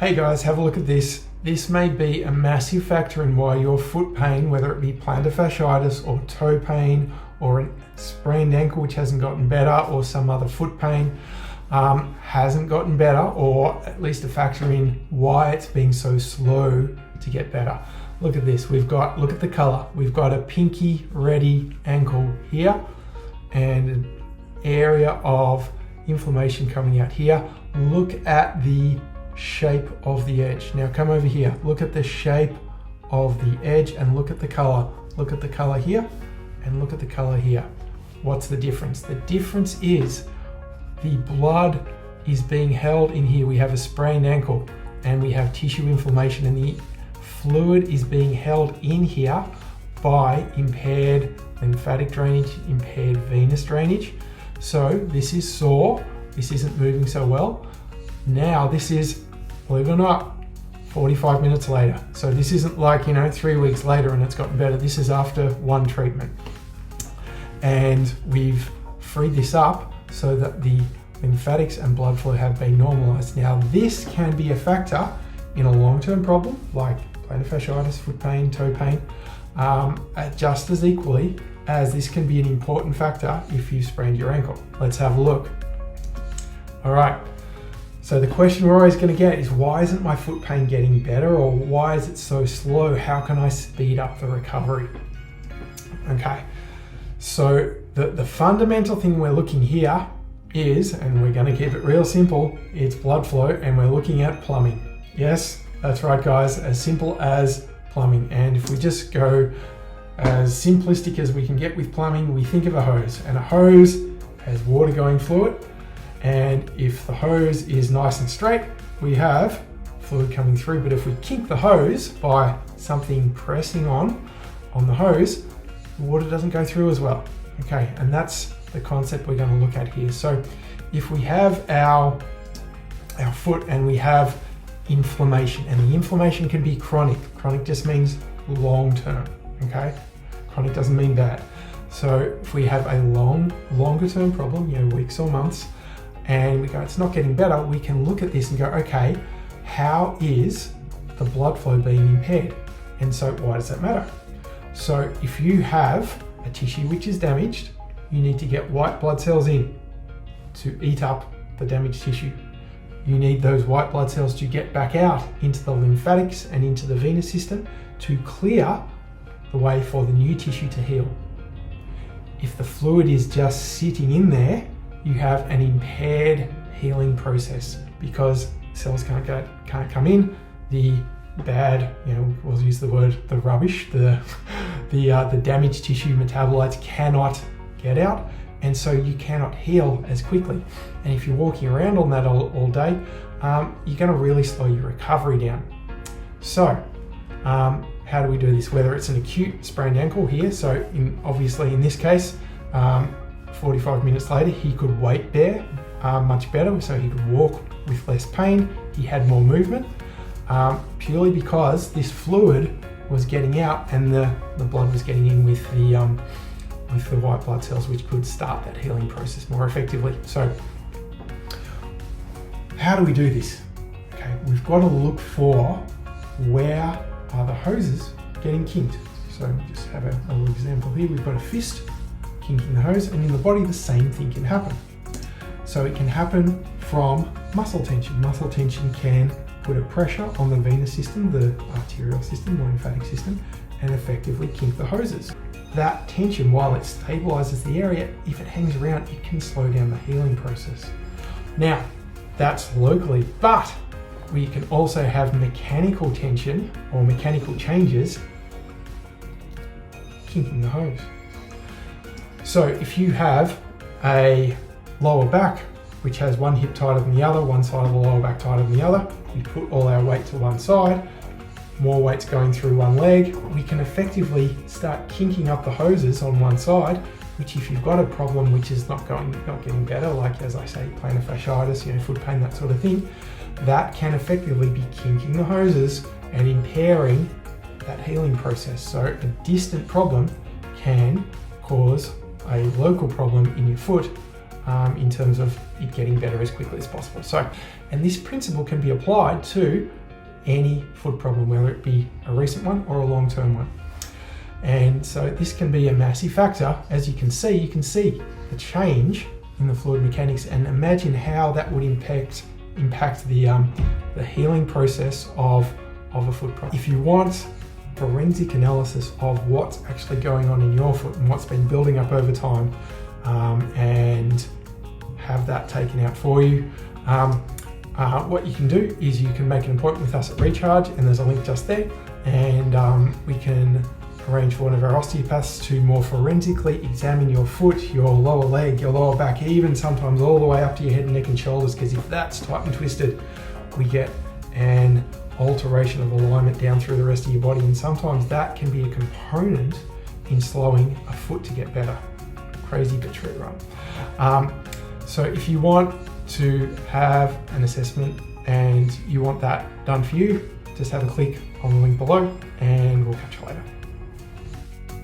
Hey guys, have a look at this. This may be a massive factor in why your foot pain, whether it be plantar fasciitis or toe pain or a sprained ankle which hasn't gotten better, or some other foot pain hasn't gotten better, or at least a factor in why it's being so slow to get better. Look at this. Look at the color. We've got a pinky reddy ankle here and an area of inflammation coming out here. Look at the shape of the edge. Now come over here. Look at the shape of the edge and look at the color. Look at the color here and look at the color here. What's the difference? The difference is the blood is being held in here. We have a sprained ankle and we have tissue inflammation, and the fluid is being held in here by impaired lymphatic drainage, impaired venous drainage. So this is sore. This isn't moving so well. Now this is, believe it or not, 45 minutes later. So this isn't like, 3 weeks later and it's gotten better. This is after one treatment. And we've freed this up so that the lymphatics and blood flow have been normalized. Now this can be a factor in a long-term problem like plantar fasciitis, foot pain, toe pain, just as equally as this can be an important factor if you sprained your ankle. Let's have a look. All right. So the question we're always going to get is, why isn't my foot pain getting better, or why is it so slow? How can I speed up the recovery? Okay, so the fundamental thing we're looking here is, and we're going to keep it real simple, it's blood flow, and we're looking at plumbing. Yes, that's right guys, as simple as plumbing. And if we just go as simplistic as we can get with plumbing, we think of a hose, and a hose has water going through it. And if the hose is nice and straight, we have fluid coming through. But if we kink the hose by something pressing on the hose, the water doesn't go through as well. Okay, and that's the concept we're going to look at here. So if we have our foot and we have inflammation, and the inflammation can be chronic. Chronic just means long term, okay? Chronic doesn't mean bad. So if we have a longer term problem, weeks or months, and we go, it's not getting better, we can look at this and go, okay, how is the blood flow being impaired? And so why does that matter? So if you have a tissue which is damaged, you need to get white blood cells in to eat up the damaged tissue. You need those white blood cells to get back out into the lymphatics and into the venous system to clear the way for the new tissue to heal. If the fluid is just sitting in there, you have an impaired healing process because cells can't come in. The bad, we'll use the word, the rubbish, the damaged tissue metabolites cannot get out, and so you cannot heal as quickly. And if you're walking around on that all day, you're going to really slow your recovery down. So how do we do this? Whether it's an acute sprained ankle here, so obviously in this case, 45 minutes later, he could weight bear much better, so he could walk with less pain. He had more movement, purely because this fluid was getting out and the blood was getting in with the white blood cells, which could start that healing process more effectively. So how do we do this? Okay, we've got to look for where are the hoses getting kinked. So we just have a little example here. We've got a fist kinking the hose, and in the body the same thing can happen. So it can happen from muscle tension. Muscle tension can put a pressure on the venous system, the arterial system, the lymphatic system, and effectively kink the hoses. That tension, while it stabilizes the area, if it hangs around, it can slow down the healing process. Now, that's locally, but we can also have mechanical tension or mechanical changes kinking the hose. So if you have a lower back which has one hip tighter than the other, one side of the lower back tighter than the other, we put all our weight to one side, more weight's going through one leg, we can effectively start kinking up the hoses on one side, which if you've got a problem which is not getting better, like as I say, plantar fasciitis, foot pain, that sort of thing, that can effectively be kinking the hoses and impairing that healing process. So a distant problem can cause a local problem in your foot in terms of it getting better as quickly as possible. So And this principle can be applied to any foot problem, whether it be a recent one or a long-term one. And so this can be a massive factor. As you can see the change in the fluid mechanics, and imagine how that would impact the healing process of a foot problem. If you want forensic analysis of what's actually going on in your foot and what's been building up over time, and have that taken out for you, what you can do is you can make an appointment with us at Recharge, and there's a link just there, and we can arrange for one of our osteopaths to more forensically examine your foot, your lower leg, your lower back, even sometimes all the way up to your head, neck and shoulders, because if that's tight and twisted, we get an alteration of alignment down through the rest of your body, and sometimes that can be a component in slowing a foot to get better. Crazy but true, right? So if you want to have an assessment and you want that done for you, just have a click on the link below and we'll catch up.